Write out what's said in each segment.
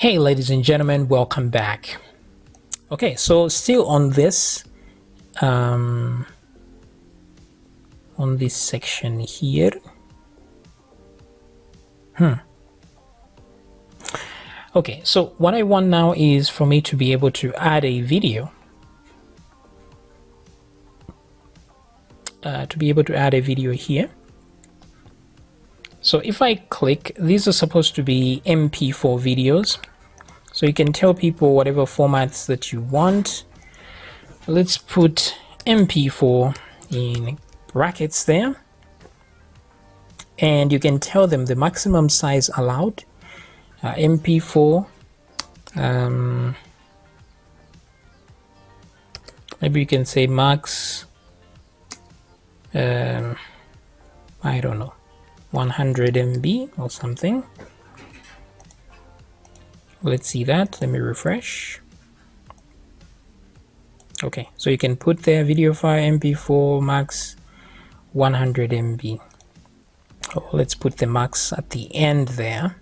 Hey ladies and gentlemen, welcome back. Okay, so still on this section here. Okay, so what I want now is for me to be able to add a video. Here. So if I click, these are supposed to be MP4 videos. So you can tell people whatever formats that you want. Let's put MP4 in brackets there. And you can tell them the maximum size allowed. MP4. Maybe you can say max, I don't know, 100 MB or something. Let's see that. Let me refresh. Okay, so you can put there video file MP4 max 100 MB. Oh, let's put the max at the end there,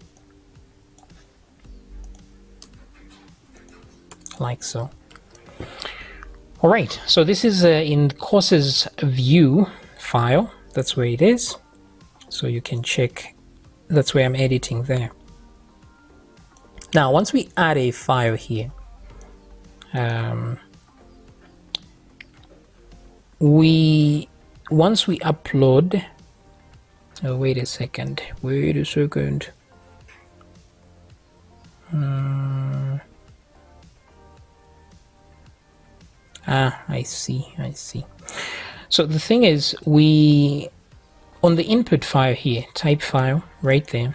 like so. All right, so this is in courses view file. That's where it is. So you can check. That's where I'm editing there. Now, once we add a file here, once we upload. Oh, wait a second. I see. So the thing is, on the input file here, type file right there,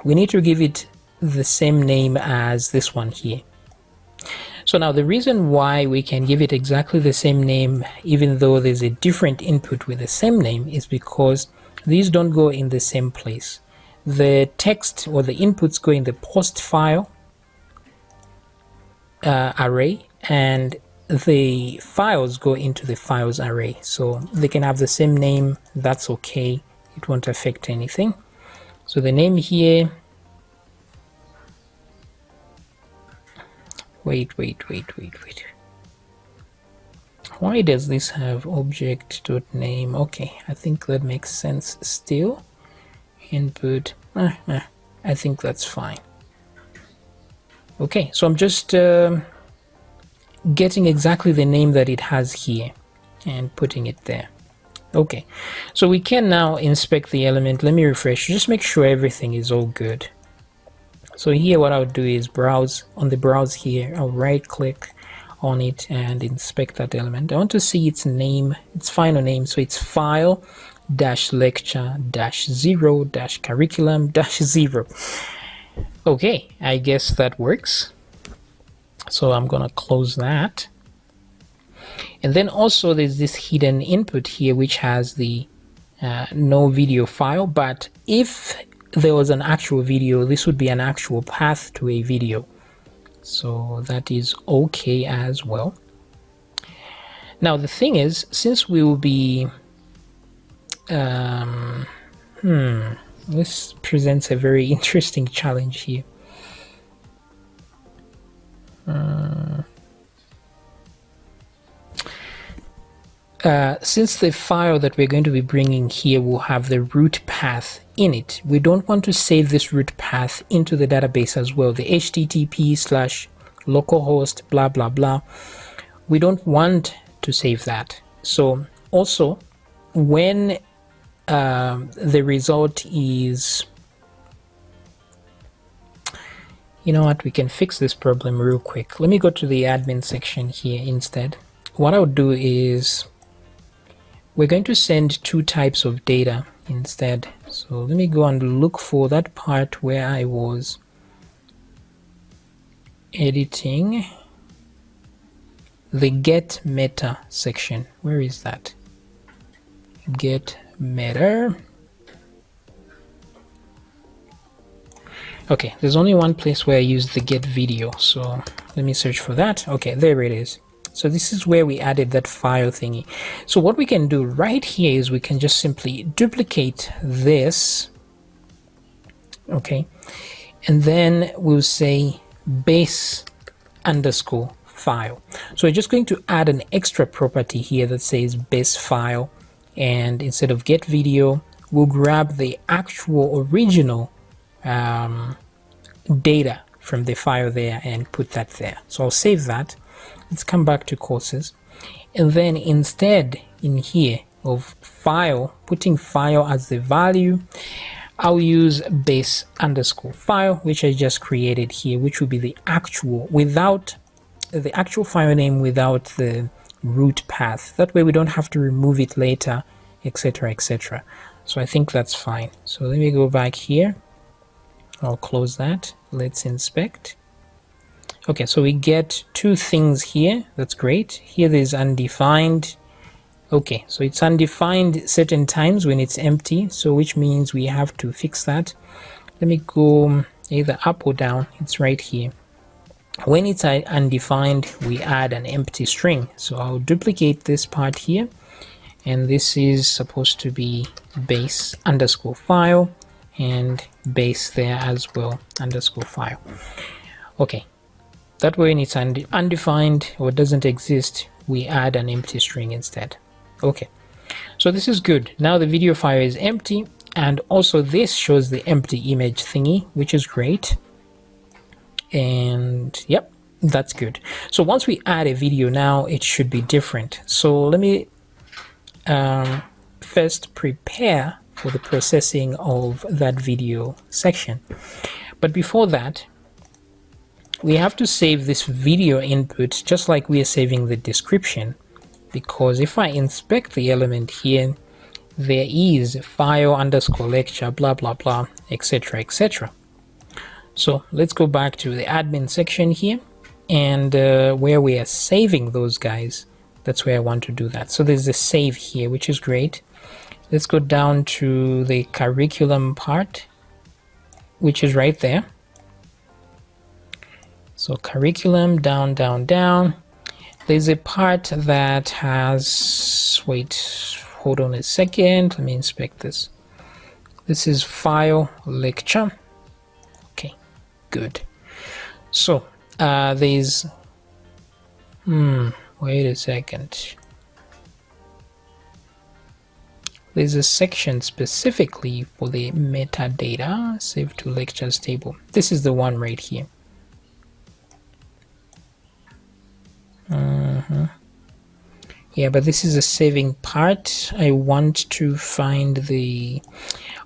we need to give it the same name as this one here. So now the reason why we can give it exactly the same name even though there's a different input with the same name is because these don't go in the same place. The text or the inputs go in the post file array, and the files go into the files array. So they can have the same name. That's okay. It won't affect anything. So the name here, wait. Why does this have object.name? Okay, I think that makes sense still. Input, I think that's fine. Okay, so I'm just getting exactly the name that it has here and putting it there. Okay, so we can now inspect the element. Let me refresh, just make sure everything is all good. So here what I'll do is browse. On the browse here, I'll right click on it and inspect that element. I want to see its name, its final name. So it's file -lecture -0 -curriculum -0. Okay, I guess that works. So I'm gonna close that. And then also there's this hidden input here which has the no video file, but if there was an actual video, this would be an actual path to a video. So that is okay as well. Now the thing is, since we will be this presents a very interesting challenge here. Since the file that we're going to be bringing here will have the root path in it, we don't want to save this root path into the database as well, the http/localhost blah blah blah. We don't want to save that. So also when the result is, you know what, we can fix this problem real quick. Let me go to the admin section here instead. What I'll do is we're going to send two types of data instead. So let me go and look for that part where I was editing the get meta section. Where is that? Get meta. Okay, there's only one place where I use the get video, so let me search for that. Okay, there it is. So this is where we added that file thingy. So what we can do right here is we can just simply duplicate this, okay, and then we'll say base underscore file. So we're just going to add an extra property here that says base file, and instead of get video, we'll grab the actual original data from the file there and put that there. So I'll save that. Let's come back to courses, and then instead in here of file, putting file as the value, I'll use base underscore file, which I just created here, which will be the actual, without the actual file name, without the root path. That way we don't have to remove it later, etc., etc. So I think that's fine. So let me go back here. I'll close that. Let's inspect. Okay, so we get two things here. That's great. Here there's undefined. Okay, so it's undefined certain times when it's empty, so which means we have to fix that. Let me go either up or down. It's right here. When it's undefined, we add an empty string. So I'll duplicate this part here, and this is supposed to be base underscore file, and base there as well, underscore file. Okay, that way when it's undefined or doesn't exist, we add an empty string instead. Okay, so this is good. Now the video file is empty, and also this shows the empty image thingy, which is great. And yep, that's good. So once we add a video now, it should be different. So let me first prepare for the processing of that video section. But before that, we have to save this video input just like we are saving the description, because if I inspect the element here, there is file underscore lecture blah blah blah, etc., etc. So let's go back to the admin section here, and where we are saving those guys, that's where I want to do that. So there's a save here, which is great. Let's go down to the curriculum part, which is right there. So curriculum, down, down, down. There's a part that has, wait, hold on a second. Let me inspect this. This is file lecture. Okay, good. So there's, wait a second. There's a section specifically for the metadata, save to lectures table. This is the one right here. Yeah, but this is a saving part. I want to find the...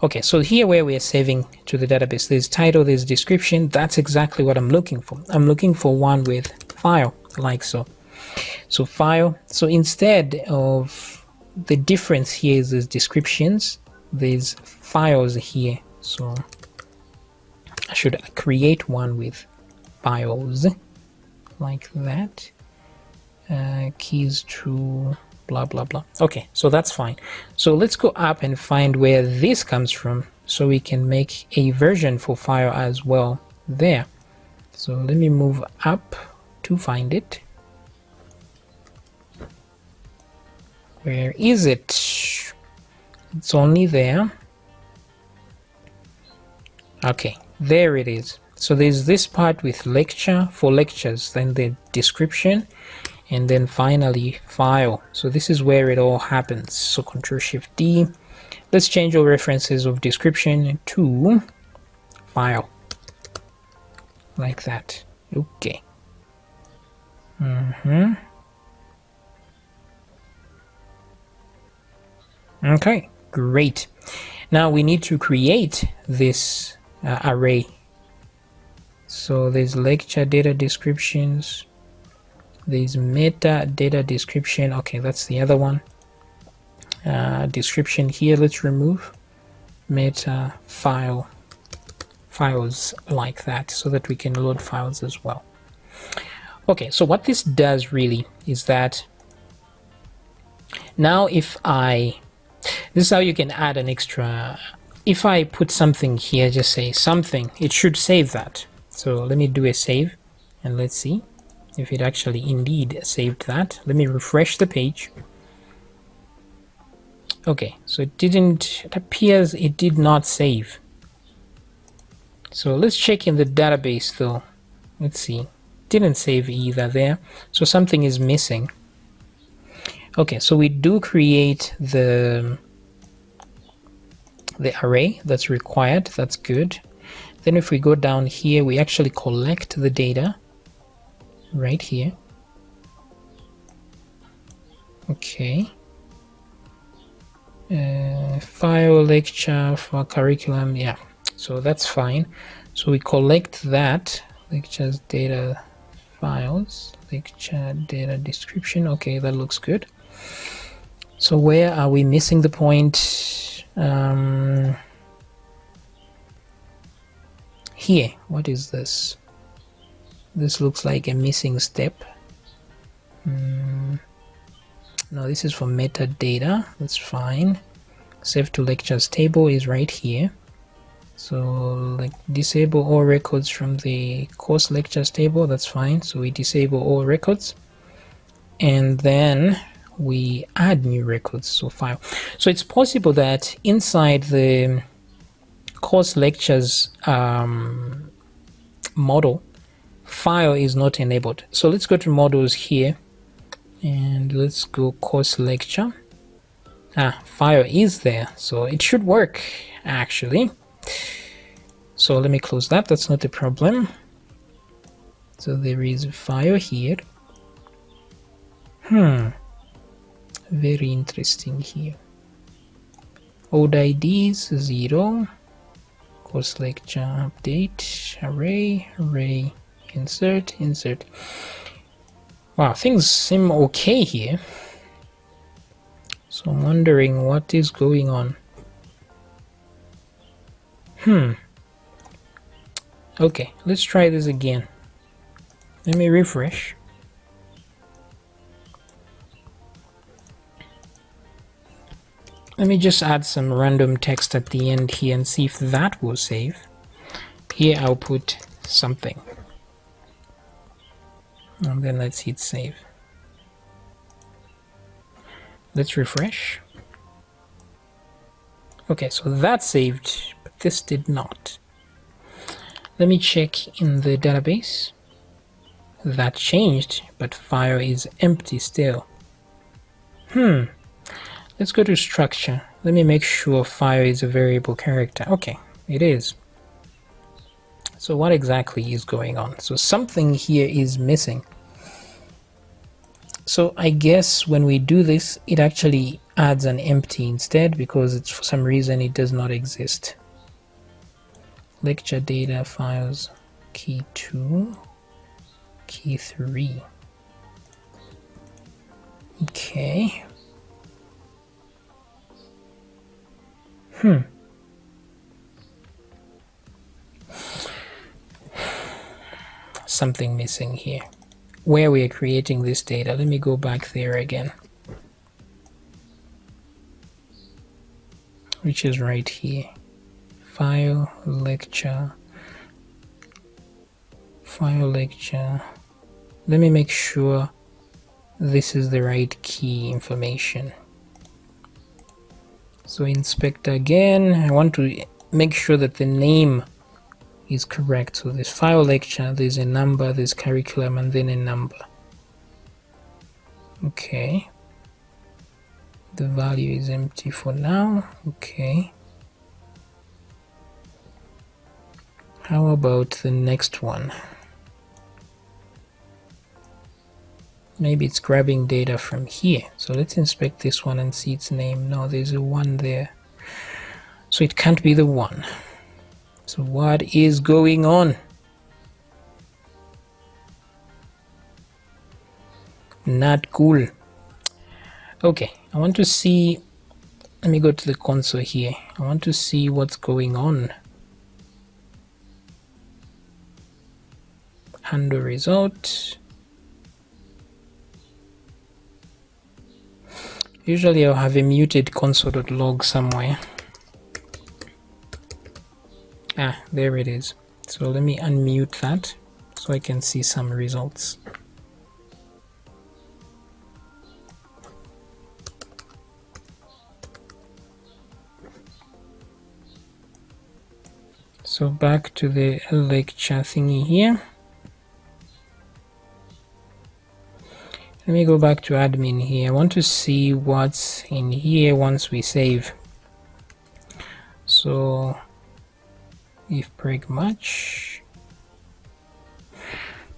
Okay, so here where we are saving to the database, there's title, there's description. That's exactly what I'm looking for. I'm looking for one with file, like so. So file. So instead of the difference here is there's descriptions, there's files here. So I should create one with files, like that. Keys to blah blah blah. Okay, so that's fine. So let's go up and find where this comes from, so we can make a version for file as well there. So let me move up to find it. Where is it? It's only there. Okay, there it is. So there's this part with lecture for lectures, then the description, and then finally file. So this is where it all happens. So Ctrl+Shift+D. Let's change all references of description to file, like that. Okay. Okay, great. Now we need to create this array. So there's lecture data descriptions. There's metadata description. Okay, that's the other one. Description here, let's remove. Meta file. Files like that, so that we can load files as well. Okay, so what this does really is that now if I... This is how you can add an extra... If I put something here, just say something, it should save that. So let me do a save, and let's see if it actually indeed saved that. Let me refresh the page. Okay, so it appears it did not save. So let's check in the database though. Let's see. Didn't save either there. So something is missing. Okay, so we do create the array that's required. That's good. Then if we go down here, we actually collect the data right here. Okay. File lecture for curriculum. Yeah, so that's fine. So we collect that lectures data files, lecture data description. Okay, that looks good. So where are we missing the point? Here, what is this? This looks like a missing step. No, this is for metadata. That's fine. Save to lectures table is right here. So like disable all records from the course lectures table. That's fine. So we disable all records, and then we add new records. So file. So it's possible that inside the course lectures model, file is not enabled. So let's go to models here. And let's go course lecture. File is there, so it should work actually. So let me close that. That's not a problem. So there is a file here. Very interesting here. Old IDs 0. Course lecture update array insert. Wow, things seem okay here. So I'm wondering what is going on. Okay, let's try this again. Let me refresh. Let me just add some random text at the end here and see if that will save. Here I'll put something. And then let's hit save. Let's refresh. Okay, so that saved, but this did not. Let me check in the database. That changed, but file is empty still. Let's go to structure. Let me make sure file is a variable character. Okay, it is. So what exactly is going on? So something here is missing. So I guess when we do this, it actually adds an empty instead because it's, for some reason it does not exist. Lecture data files key 2, key 3. Okay. Something missing here. Where we are creating this data, let me go back there again. Which is right here. File, lecture. Let me make sure this is the right key information. So inspect again. I want to make sure that the name is correct. So this file lecture, there's a number, there's curriculum, and then a number. Okay. The value is empty for now. Okay. How about the next one? Maybe it's grabbing data from here. So let's inspect this one and see its name. No, there's a 1 there. So it can't be the 1. So what is going on? Not cool. Okay, I want to see, let me go to the console here. I want to see what's going on. Handle result. Usually I'll have a muted console.log somewhere. There it is. So let me unmute that so I can see some results. So back to the lecture thingy here. Let me go back to admin here. I want to see what's in here once we save. So if preg match,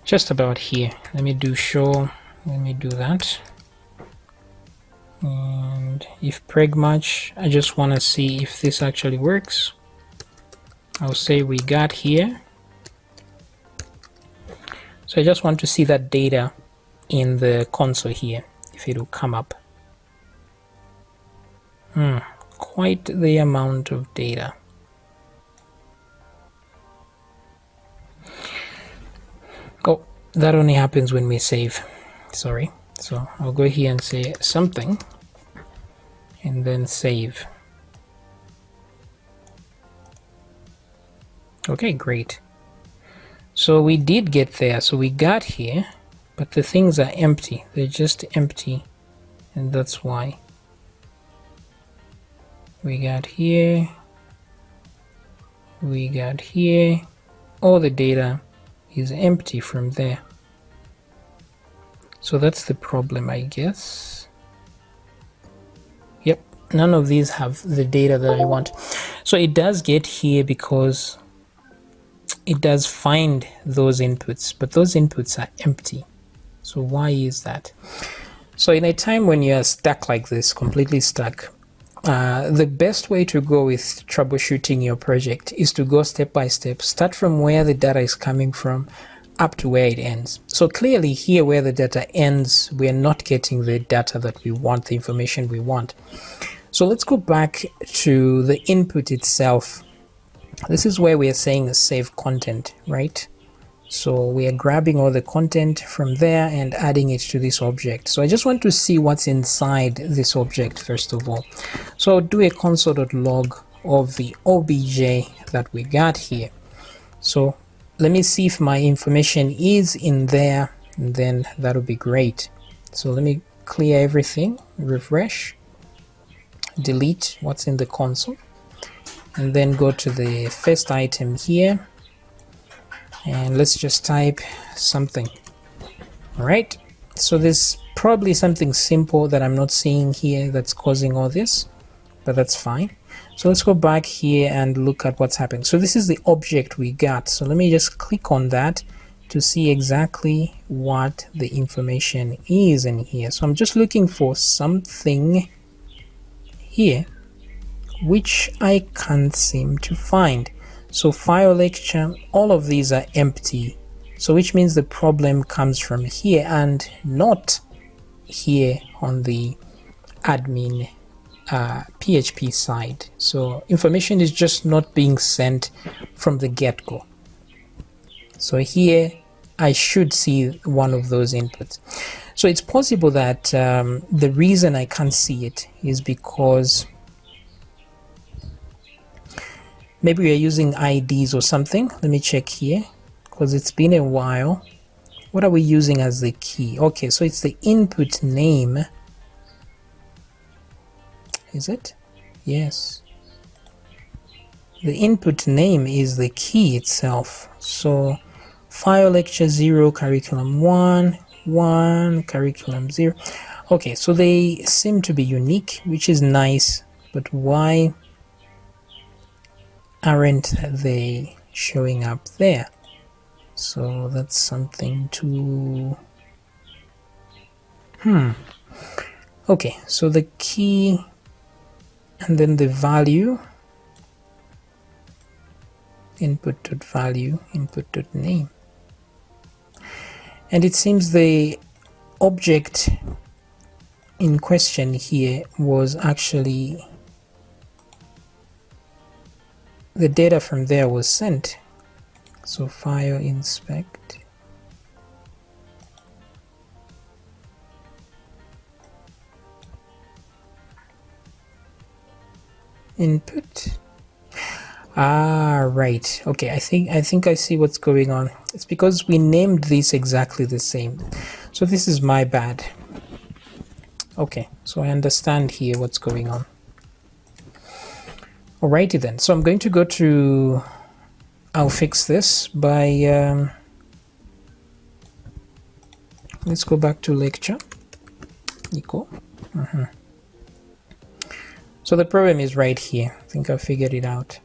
just about here. Let me do show. Let me do that. And if preg match, I just want to see if this actually works. I'll say we got here. So I just want to see that data in the console here, if it will come up. Quite the amount of data. Oh, that only happens when we save. Sorry. So I'll go here and say something and then save. Okay, great. So we did get there. So we got here, but the things are empty. They're just empty, and that's why. We got here. We got here. All the data is empty from there. So that's the problem, I guess. Yep, none of these have the data that I want. So it does get here because it does find those inputs, but those inputs are empty. So why is that? So in a time when you're stuck like this, completely stuck, the best way to go with troubleshooting your project is to go step by step, start from where the data is coming from up to where it ends. So clearly here where the data ends, we're not getting the data that we want, the information we want. So let's go back to the input itself. This is where we are saying save content, right? So we are grabbing all the content from there and adding it to this object. So I just want to see what's inside this object first of all. So I'll do a console.log of the obj that we got here. So let me see if my information is in there, and then that'll be great. So let me clear everything, refresh, delete what's in the console, and then go to the first item here, and let's just type something. All right, so there's probably something simple that I'm not seeing here that's causing all this, but that's fine. So let's go back here and look at what's happening. So this is the object we got. So let me just click on that to see exactly what the information is in here. So I'm just looking for something here which I can't seem to find. So file lecture, all of these are empty. So which means the problem comes from here and not here on the admin PHP side. So information is just not being sent from the get-go. So here I should see one of those inputs. So it's possible that the reason I can't see it is because maybe we are using IDs or something. Let me check here because it's been a while. What are we using as the key? Okay, so it's the input name. Is it? Yes. The input name is the key itself. So file lecture 0, curriculum 1, 1, curriculum 0. Okay, so they seem to be unique, which is nice, but why aren't they showing up there? So that's something to... Okay, so the key and then the value, input.value, input.name. And it seems the object in question here was actually, the data from there was sent. So file inspect. Input. Right. Okay, I think I see what's going on. It's because we named this exactly the same. So this is my bad. Okay, so I understand here what's going on. Alrighty then. So I'm going to go to... I'll fix this by... let's go back to lecture. equal. So the problem is right here. I think I figured it out.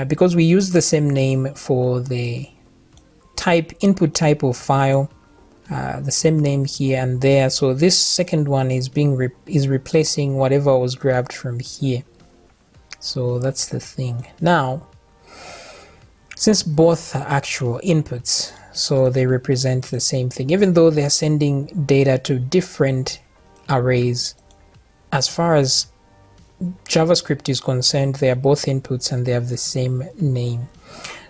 Because we use the same name for the input type of file, the same name here and there. So this second one is replacing whatever was grabbed from here. So that's the thing. Now, since both are actual inputs, so they represent the same thing, even though they're sending data to different arrays, as far as JavaScript is concerned, they are both inputs and they have the same name.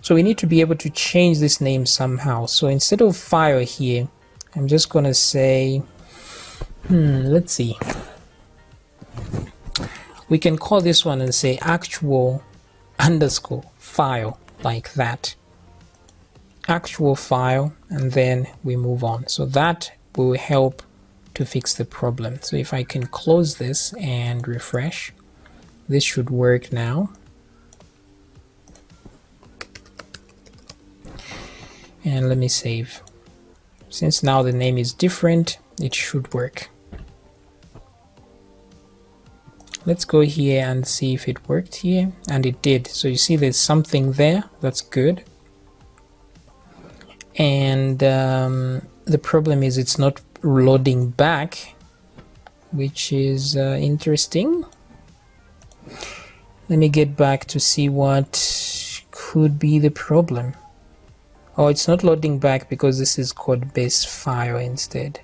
So we need to be able to change this name somehow. So instead of file here, I'm just going to say, let's see. We can call this one and say actual underscore file, like that. Actual file, and then we move on. So that will help to fix the problem. So if I can close this and refresh, this should work now. And let me save. Since now the name is different, it should work. Let's go here and see if it worked here, and it did. So you see there's something there, that's good. And the problem is it's not loading back, which is interesting. Let me get back to see what could be the problem. Oh, it's not loading back because this is code base file instead.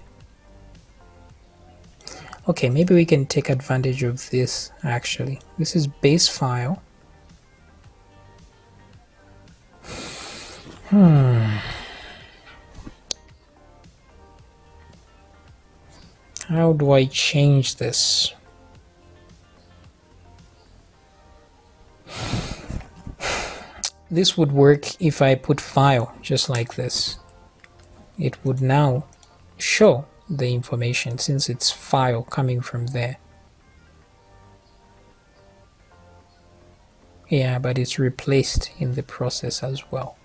Okay, maybe we can take advantage of this actually. This is base file. How do I change this? This would work if I put file just like this. It would now show the information since it's file coming from there. Yeah, but it's replaced in the process as well.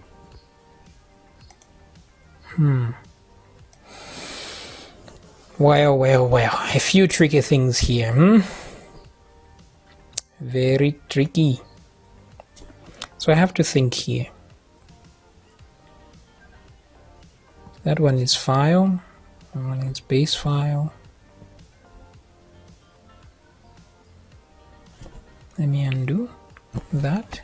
Well, a few tricky things here. Very tricky. So I have to think here. That one is file, that one is base file. Let me undo that.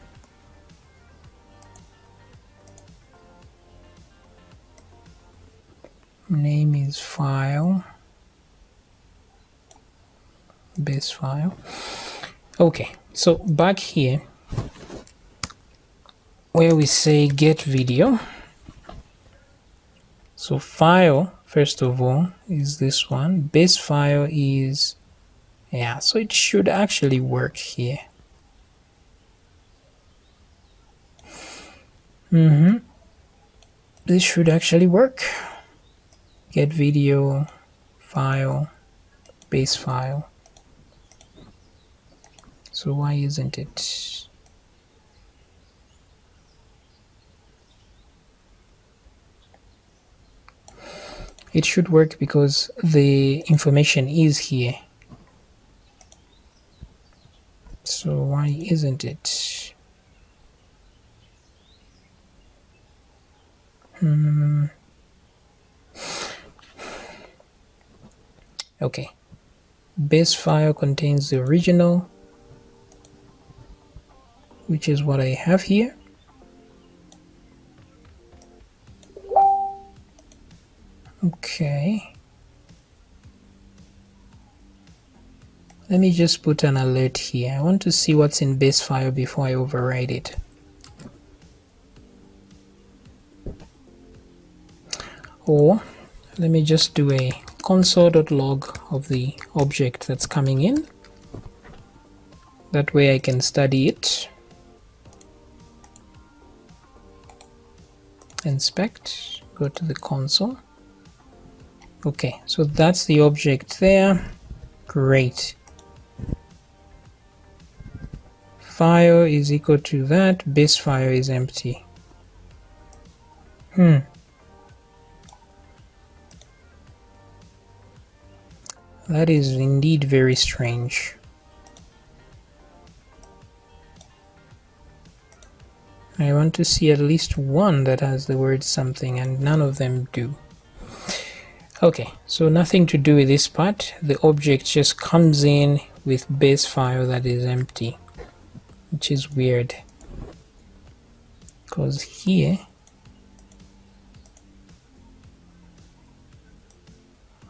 Name is file, base file. Okay, so back here where we say get video. So file, first of all, is this one. Base file is, yeah, so it should actually work here. This should actually work. Get video, file, base file. So why isn't it? It should work because the information is here. So why isn't it? Okay. Base file contains the original, which is what I have here. Okay. Let me just put an alert here. I want to see what's in base file before I override it. Or let me just do a console.log of the object that's coming in. That way I can study it. Inspect, go to the console. Okay, so that's the object there. Great. File is equal to that, base file is empty. That is indeed very strange. I want to see at least one that has the word something, and none of them do. Okay, so nothing to do with this part. The object just comes in with base file that is empty, which is weird. Because here,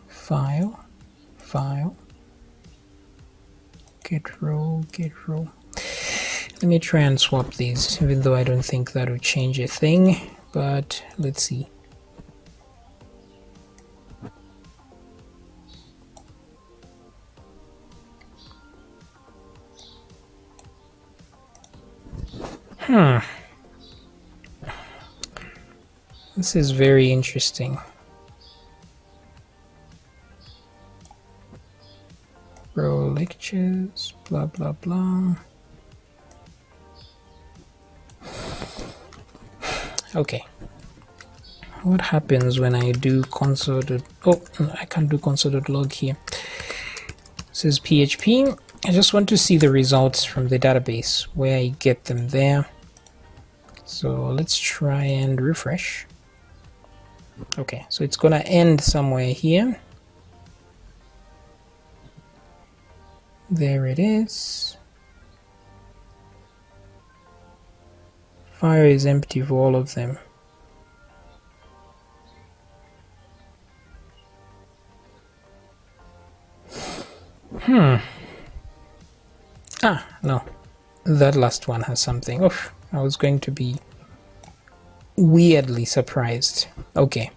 file, get row. Let me try and swap these, even though I don't think that would change a thing, but let's see. This is very interesting. Row lectures, blah blah blah. Okay, what happens when I do console. Oh, I can't do console.log here. This is PHP. I just want to see the results from the database, where I get them there. So let's try and refresh. Okay, so it's gonna end somewhere here. There it is. File is empty for all of them. No, that last one has something. Oof, I was going to be weirdly surprised. Okay,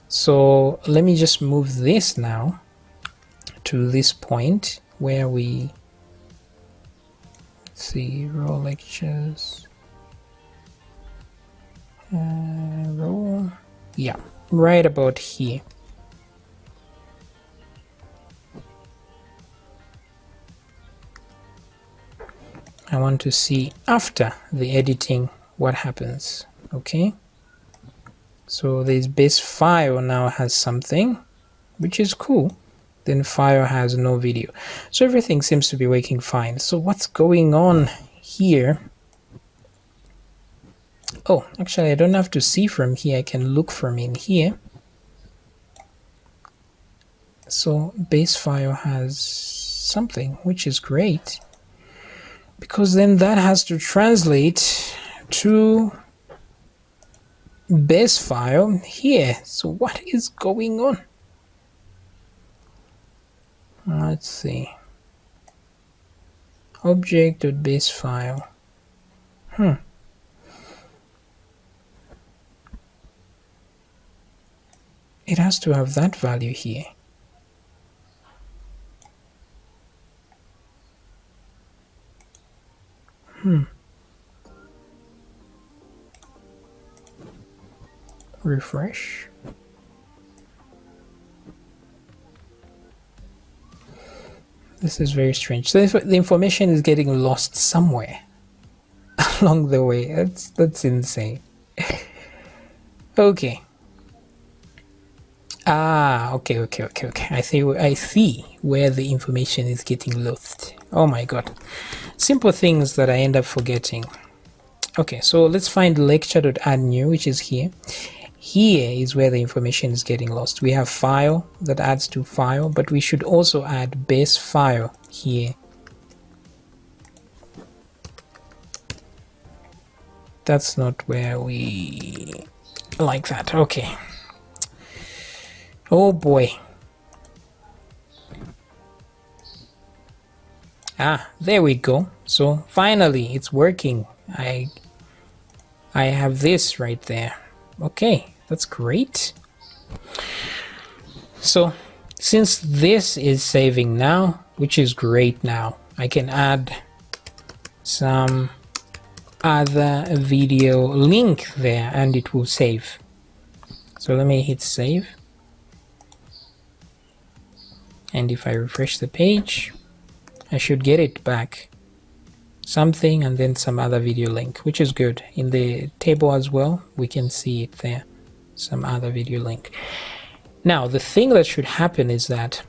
so let me just move this now to this point where we, let's see, row lectures, row, yeah, right about here. I want to see after the editing what happens. Okay, so this base file now has something, which is cool. Then file has no video, so everything seems to be working fine. So what's going on here? Oh, actually I don't have to see from here, I can look from in here. So base file has something, which is great, because then that has to translate to base file here. So what is going on? Let's see. Object.base file. It has to have that value here. Refresh. This is very strange. So the information is getting lost somewhere along the way. That's insane. Okay. Okay. I see where the information is getting lost. Oh my god. Simple things that I end up forgetting. Okay, so let's find lecture.addNew, which is here. Here is where the information is getting lost. We have file that adds to file, but we should also add base file here. That's not where we like that. Okay. Oh boy. There we go. So finally it's working. I have this right there. Okay, that's great. So since this is saving now, which is great now, I can add some other video link there and it will save. So let me hit save. And if I refresh the page, I should get it back. Something and then some other video link, which is good. In the table as well, we can see it there. Some other video link. Now, the thing that should happen is that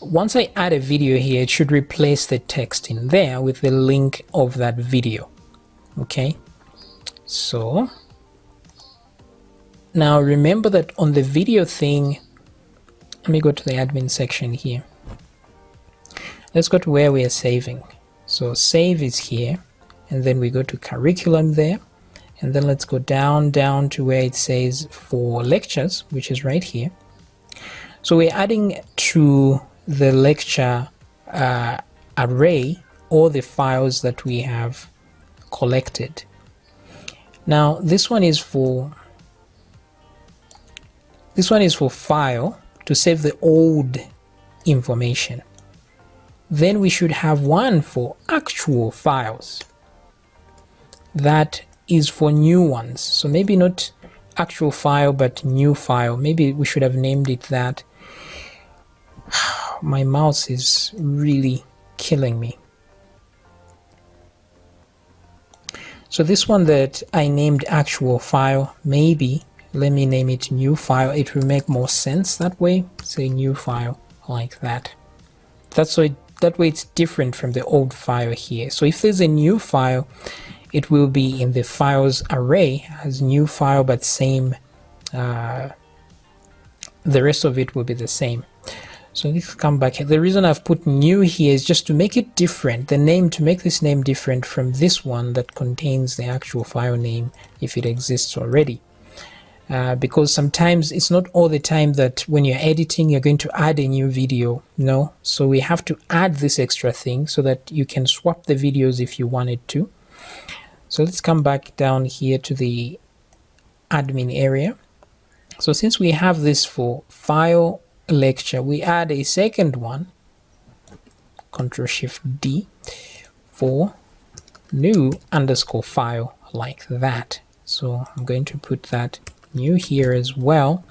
once I add a video here, it should replace the text in there with the link of that video. Okay, so now remember that on the video thing, let me go to the admin section here. Let's go to where we are saving. So save is here, and then we go to curriculum there, and then let's go down to where it says for lectures, which is right here. So we're adding to the lecture array all the files that we have collected. Now this one is for file, to save the old information. Then we should have one for actual files. That is for new ones. So maybe not actual file, but new file. Maybe we should have named it that. My mouse is really killing me. So this one that I named actual file, maybe let me name it new file. It will make more sense that way. Say new file like that. That way it's different from the old file here. So if there's a new file, it will be in the files array as new file, but same, the rest of it will be the same. So let's come back here. The reason I've put new here is just to make it different, the name, to make this name different from this one that contains the actual file name if it exists already. Because sometimes it's not all the time that when you're editing you're going to add a new video. No, so we have to add this extra thing so that you can swap the videos if you wanted to. So let's come back down here to the admin area. So since we have this for file lecture, we add a second one, Ctrl+Shift+D, for new underscore file like that. So I'm going to put that new here as well,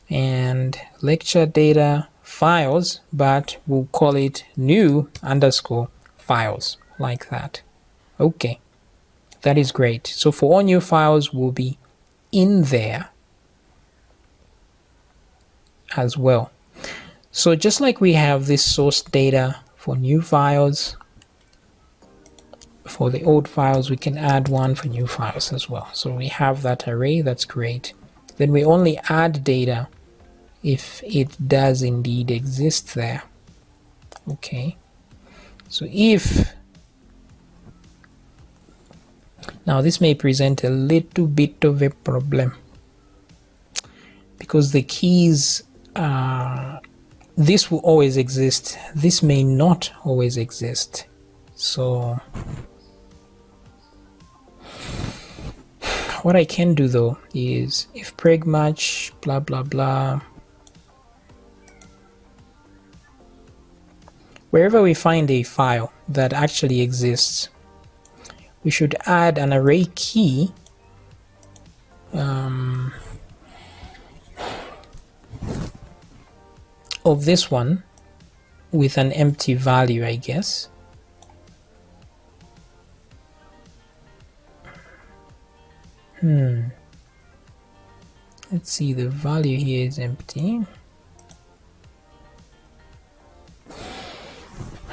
and lecture data files, but we'll call it new underscore files like that. Okay, that is great. So for all new files will be in there as well. So just like we have this source data for new files, for the old files we can add one for new files as well. So we have that array. That's great. Then we only add data if it does indeed exist there. Okay, so if now this may present a little bit of a problem because the keys, this will always exist, this may not always exist. So what I can do though is if preg match blah blah blah, wherever we find a file that actually exists, we should add an array key of this one with an empty value, I guess. Let's see, the value here is empty.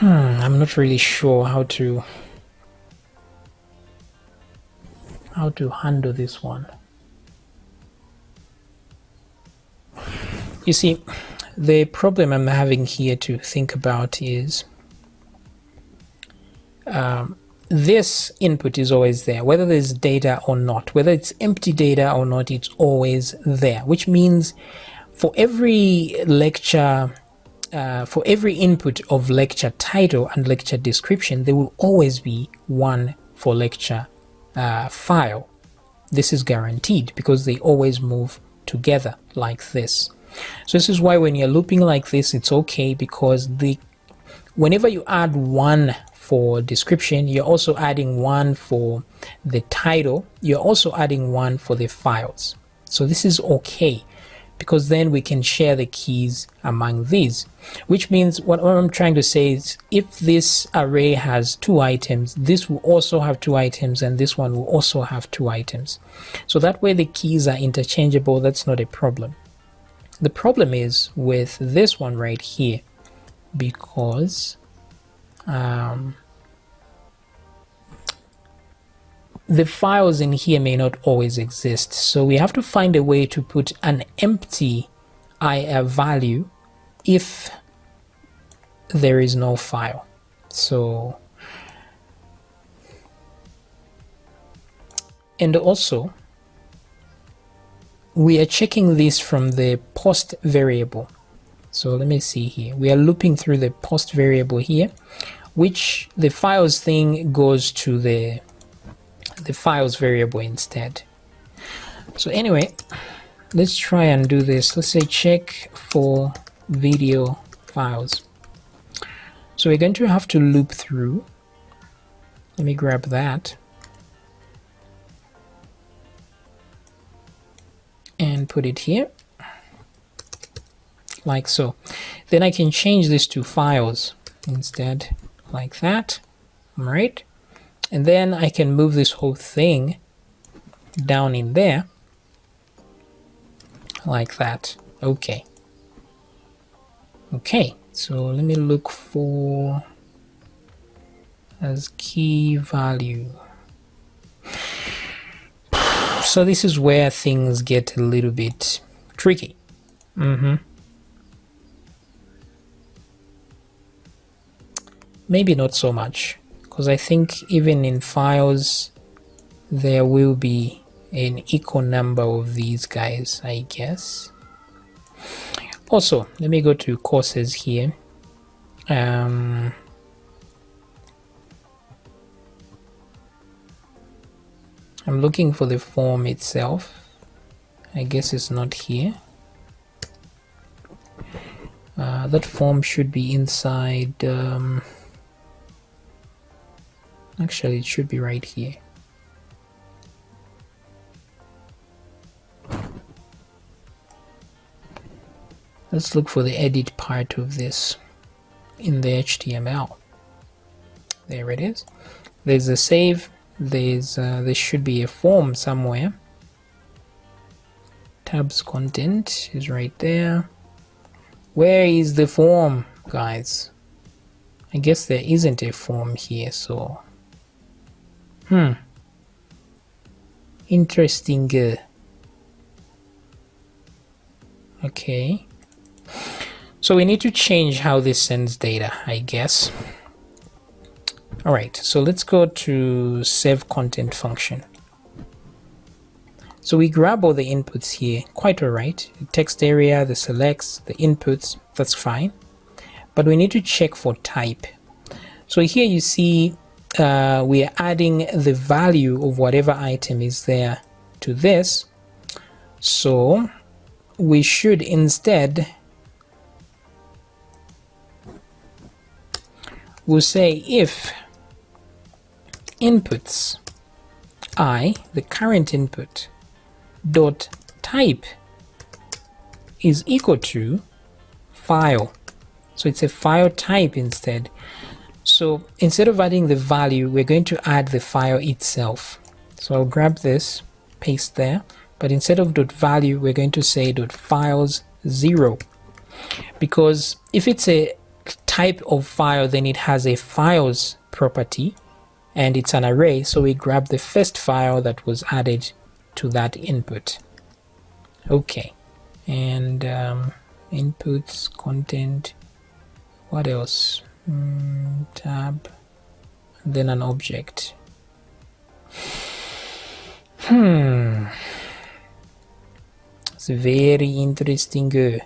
I'm not really sure how to handle this one. You see, the problem I'm having here to think about is this input is always there, whether there's data or not, whether it's empty data or not, it's always there, which means for every lecture, for every input of lecture title and lecture description, there will always be one for lecture file. This is guaranteed because they always move together like this. So this is why when you're looping like this, it's okay, because whenever you add one for description, you're also adding one for the title, you're also adding one for the files. So this is okay, because then we can share the keys among these, which means what I'm trying to say is if this array has 2 items, this will also have 2 items, and this one will also have 2 items. So that way the keys are interchangeable. That's not a problem. The problem is with this one right here. because the files in here may not always exist. So we have to find a way to put an empty value if there is no file. So, and also we are checking this from the post variable. So let me see here. We are looping through the post variable here, which the files thing goes to the files variable instead. So anyway, let's try and do this. Let's say check for video files. So we're going to have to loop through. Let me grab that and put it here like so. Then I can change this to files instead, like that. All right. And then I can move this whole thing down in there like that. Okay. Okay, so let me look for as key value. So this is where things get a little bit tricky. Maybe not so much, because I think even in files there will be an equal number of these guys, I guess. Also, let me go to courses here. I'm looking for the form itself. I guess it's not here. That form should be inside. Actually, it should be right here. Let's look for the edit part of this in the HTML. There it is. There's a save. There should be a form somewhere. Tabs content is right there. Where is the form, guys? I guess there isn't a form here, so interesting. Okay, so we need to change how this sends data, I guess. All right, so let's go to save content function. So we grab all the inputs here, quite all right. The text area, the selects, the inputs, that's fine. But we need to check for type. So here you see we are adding the value of whatever item is there to this. So we should instead, we'll say if inputs I, the current input, dot type is equal to file. So it's a file type instead. So instead of adding the value, we're going to add the file itself. So I'll grab this, paste there, but instead of dot value, we're going to say dot files 0, because if it's a type of file, then it has a files property and it's an array. So we grab the first file that was added to that input. Okay, and inputs, content, what else? Tab, and then an object. It's very interesting.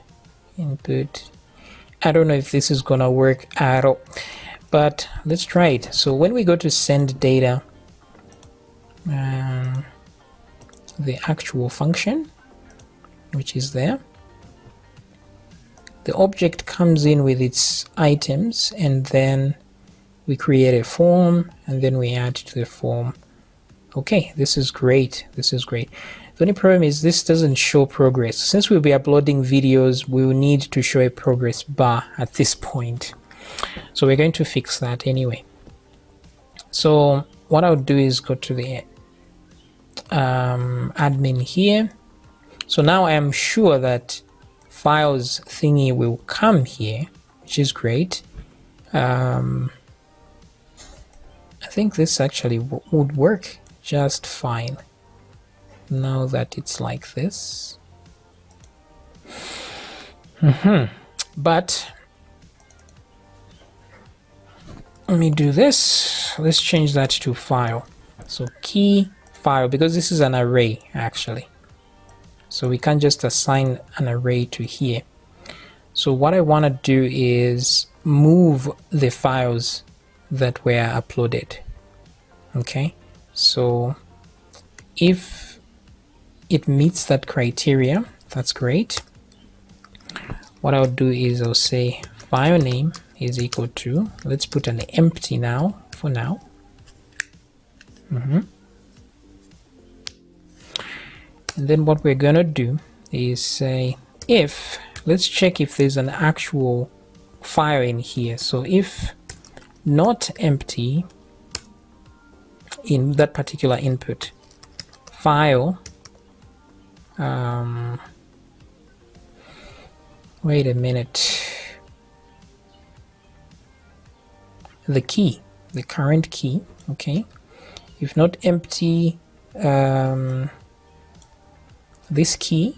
Input. I don't know if this is gonna work at all, but let's try it. So when we go to send data, the actual function, which is there, the object comes in with its items, and then we create a form, and then we add to the form. Okay, this is great. This is great. The only problem is this doesn't show progress. Since we'll be uploading videos, we will need to show a progress bar at this point. So we're going to fix that anyway. So what I'll do is go to the admin here. So now I am sure that files thingy will come here, which is great. I think this actually would work just fine now that it's like this. But let me do this. Let's change that to file. So key file, because this is an array actually. So we can't just assign an array to here. So what I want to do is move the files that were uploaded. Okay, so if it meets that criteria, that's great. What I'll do is I'll say file name is equal to, let's put an empty now for now. And then what we're gonna do is say if, let's check if there's an actual file in here. So if not empty in that particular input, file, wait a minute, the key, the current key, okay, if not empty, this key,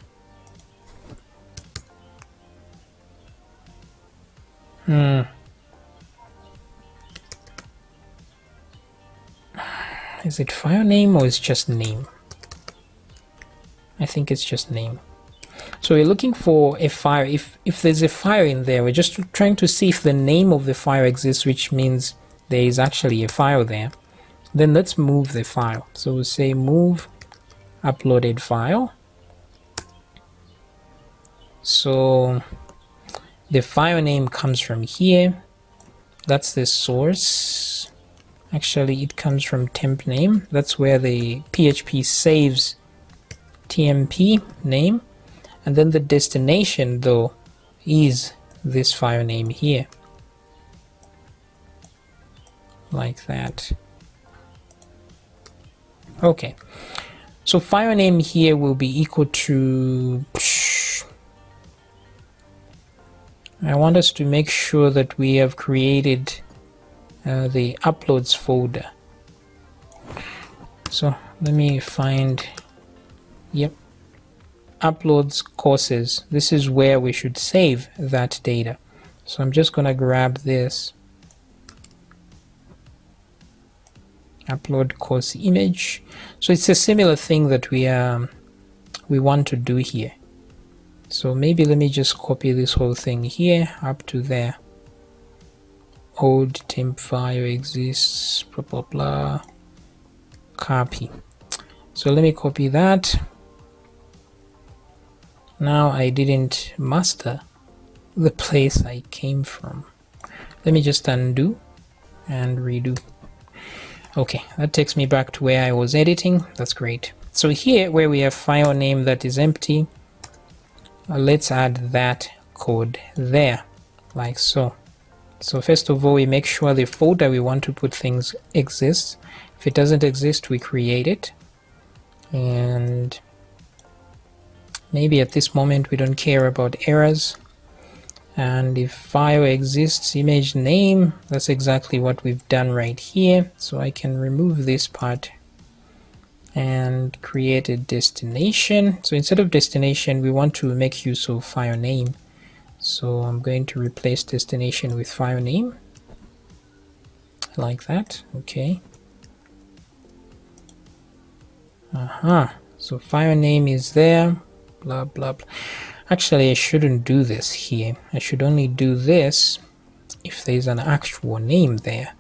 is it file name or is just name? I think it's just name. So we're looking for a file. If there's a file in there, we're just trying to see if the name of the file exists, which means there is actually a file there. Then let's move the file. So we'll say move uploaded file. So the file name comes from here. That's the source. Actually, it comes from temp name. That's where the PHP saves TMP name. And then the destination, though, is this file name here. Like that. Okay. So file name here will be equal to... I want us to make sure that we have created the uploads folder. So let me find, yep, uploads courses. This is where we should save that data. So I'm just gonna grab this upload course image. So it's a similar thing that we want to do here. So maybe let me just copy this whole thing here up to there. Old temp file exists, blah blah blah, copy. So let me copy that. Now I didn't master the place I came from. Let me just undo and redo. Okay, that takes me back to where I was editing. That's great. So here where we have file name that is empty, let's add that code there, like so. So first of all, we make sure the folder we want to put things exists. If it doesn't exist, we create it. And maybe at this moment we don't care about errors. And if file exists, image name, that's exactly what we've done right here. So I can remove this part and create a destination. So instead of destination, we want to make use of file name. So I'm going to replace destination with file name, like that. Okay. So file name is there, blah blah blah. Actually, I shouldn't do this here. I should only do this if there's an actual name there.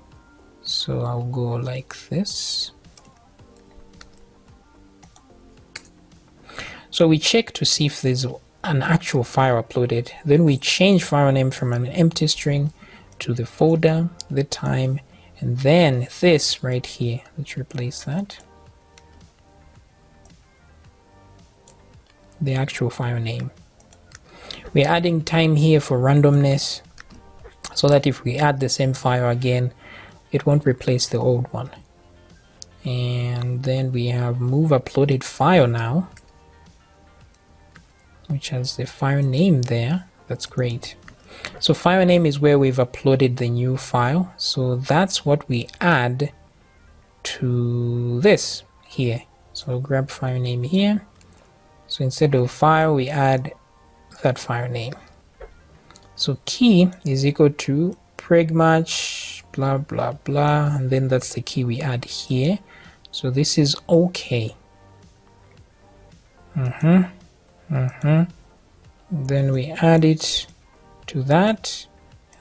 So I'll go like this. So we check to see if there's an actual file uploaded. Then we change file name from an empty string to the folder, the time, and then this right here. Let's replace that. The actual file name. We're adding time here for randomness, so that if we add the same file again, it won't replace the old one. And then we have move uploaded file now, which has the file name there. That's great. So file name is where we've uploaded the new file. So that's what we add to this here. So grab file name here. So instead of file, we add that file name. So key is equal to pregmatch blah blah blah, and then that's the key we add here. So this is okay. Then we add it to that,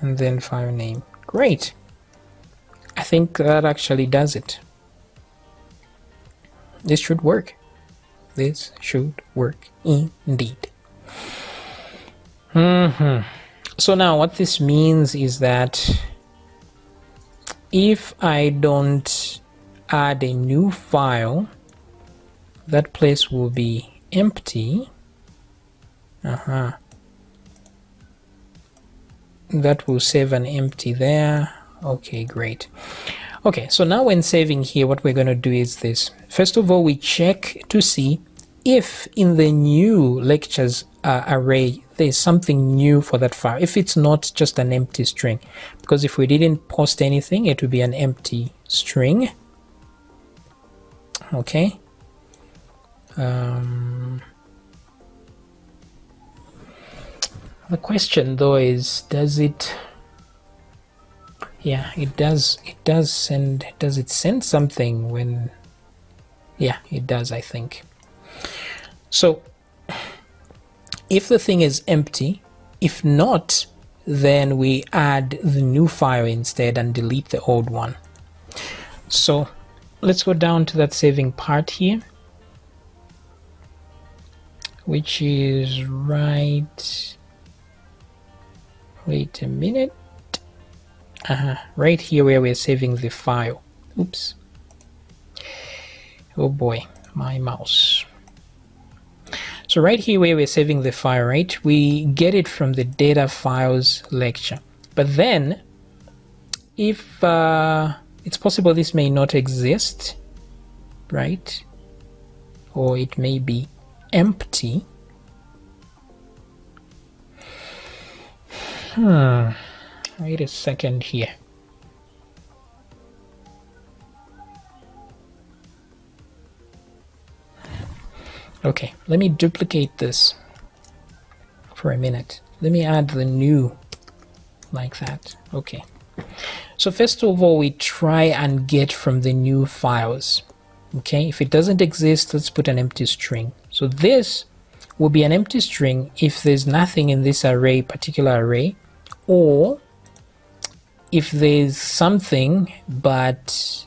and then file name. Great. I think that actually does it. This should work. This should work indeed. So now what this means is that if I don't add a new file, that place will be empty. That will save an empty there. Okay, great. Okay, so now when saving here, what we're going to do is this. First of all, we check to see if in the new lectures array there's something new for that file, if it's not just an empty string, because if we didn't post anything, it would be an empty string. Okay. The question though is, does it, yeah, it does send, does it send something when, yeah, it does, I think. So if the thing is empty, if not, then we add the new file instead and delete the old one. So let's go down to that saving part here, which is right, wait a minute, right here where we're saving the file. Oops. Oh boy, my mouse. So right here where we're saving the file, right, we get it from the data files lecture. But then if it's possible this may not exist, right, or it may be empty. Wait a second here. Okay, let me duplicate this for a minute. Let me add the new like that. Okay. So first of all, we try and get from the new files. Okay, if it doesn't exist, let's put an empty string. So this will be an empty string if there's nothing in this array, particular array, or if there's something, but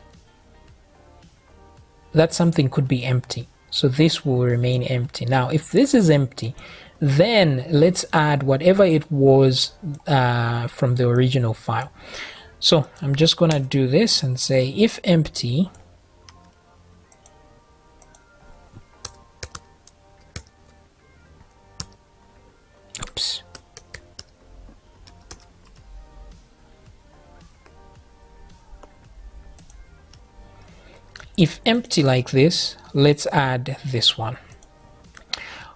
that something could be empty. So this will remain empty. Now, if this is empty, then let's add whatever it was from the original file. So I'm just gonna do this and say if empty, oops, if empty like this, let's add this one.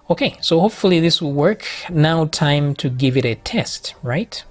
Okay, so hopefully this will work. Now time to give it a test, right?